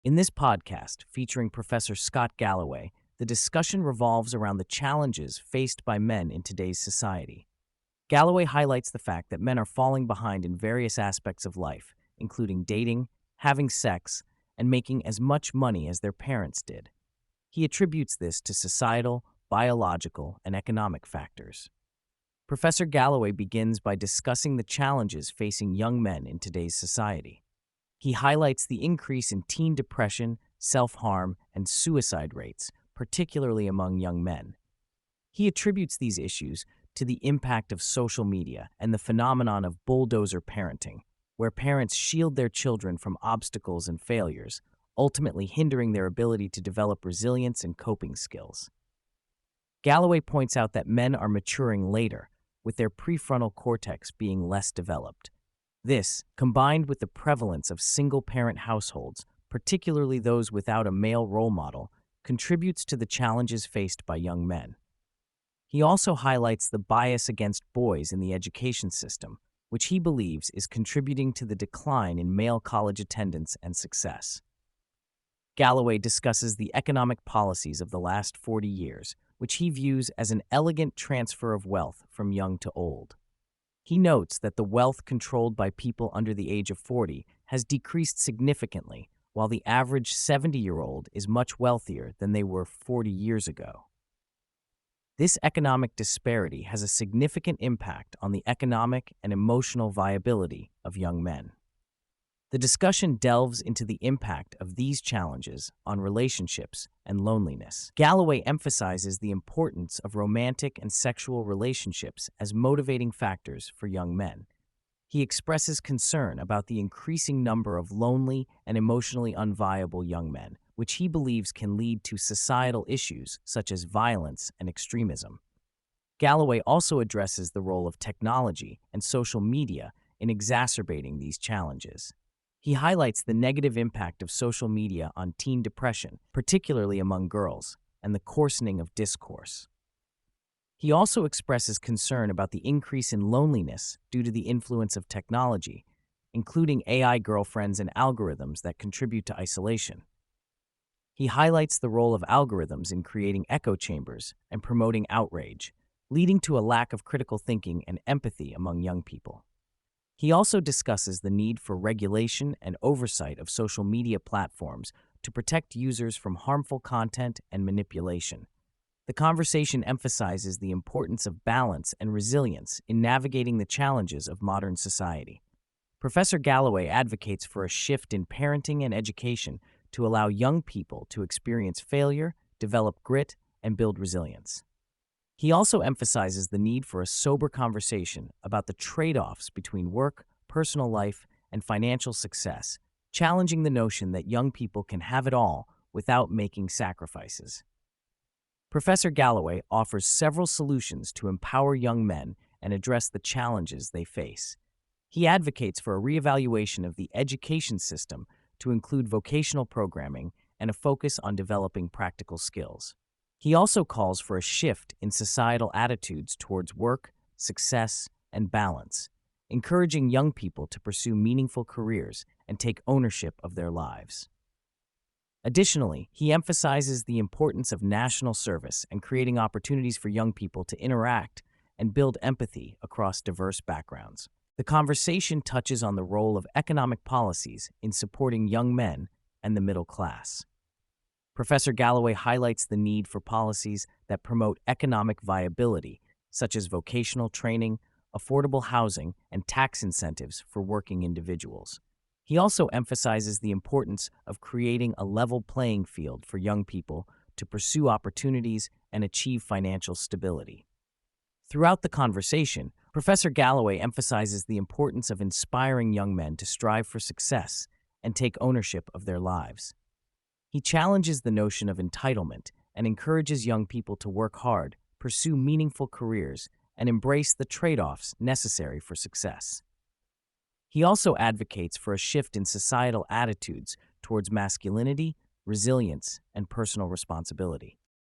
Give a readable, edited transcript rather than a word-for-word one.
In this podcast, featuring Professor Scott Galloway, the discussion revolves around the challenges faced by men in today's society. Galloway highlights the fact that men are falling behind in various aspects of life, including dating, having sex, and making as much money as their parents did. He attributes this to societal, biological, and economic factors. Professor Galloway begins by discussing the challenges facing young men in today's society. He highlights the increase in teen depression, self-harm, and suicide rates, particularly among young men. He attributes these issues to the impact of social media and the phenomenon of bulldozer parenting, where parents shield their children from obstacles and failures, ultimately hindering their ability to develop resilience and coping skills. Galloway points out that men are maturing later, with their prefrontal cortex being less developed. This, combined with the prevalence of single-parent households, particularly those without a male role model, contributes to the challenges faced by young men. He also highlights the bias against boys in the education system, which he believes is contributing to the decline in male college attendance and success. Galloway discusses the economic policies of the last 40 years, which he views as an elegant transfer of wealth from young to old. He notes that the wealth controlled by people under the age of 40 has decreased significantly, while the average 70-year-old is much wealthier than they were 40 years ago. This economic disparity has a significant impact on the economic and emotional viability of young men. The discussion delves into the impact of these challenges on relationships and loneliness. Galloway emphasizes the importance of romantic and sexual relationships as motivating factors for young men. He expresses concern about the increasing number of lonely and emotionally unviable young men, which he believes can lead to societal issues such as violence and extremism. Galloway also addresses the role of technology and social media in exacerbating these challenges. He highlights the negative impact of social media on teen depression, particularly among girls, and the coarsening of discourse. He also expresses concern about the increase in loneliness due to the influence of technology, including AI girlfriends and algorithms that contribute to isolation. He highlights the role of algorithms in creating echo chambers and promoting outrage, leading to a lack of critical thinking and empathy among young people. He also discusses the need for regulation and oversight of social media platforms to protect users from harmful content and manipulation. The conversation emphasizes the importance of balance and resilience in navigating the challenges of modern society. Professor Galloway advocates for a shift in parenting and education to allow young people to experience failure, develop grit, and build resilience. He also emphasizes the need for a sober conversation about the trade-offs between work, personal life, and financial success, challenging the notion that young people can have it all without making sacrifices. Professor Galloway offers several solutions to empower young men and address the challenges they face. He advocates for a reevaluation of the education system to include vocational programming and a focus on developing practical skills. He also calls for a shift in societal attitudes towards work, success, and balance, encouraging young people to pursue meaningful careers and take ownership of their lives. Additionally, he emphasizes the importance of national service and creating opportunities for young people to interact and build empathy across diverse backgrounds. The conversation touches on the role of economic policies in supporting young men and the middle class. Professor Galloway highlights the need for policies that promote economic viability, such as vocational training, affordable housing, and tax incentives for working individuals. He also emphasizes the importance of creating a level playing field for young people to pursue opportunities and achieve financial stability. Throughout the conversation, Professor Galloway emphasizes the importance of inspiring young men to strive for success and take ownership of their lives. He challenges the notion of entitlement and encourages young people to work hard, pursue meaningful careers, and embrace the trade-offs necessary for success. He also advocates for a shift in societal attitudes towards masculinity, resilience, and personal responsibility.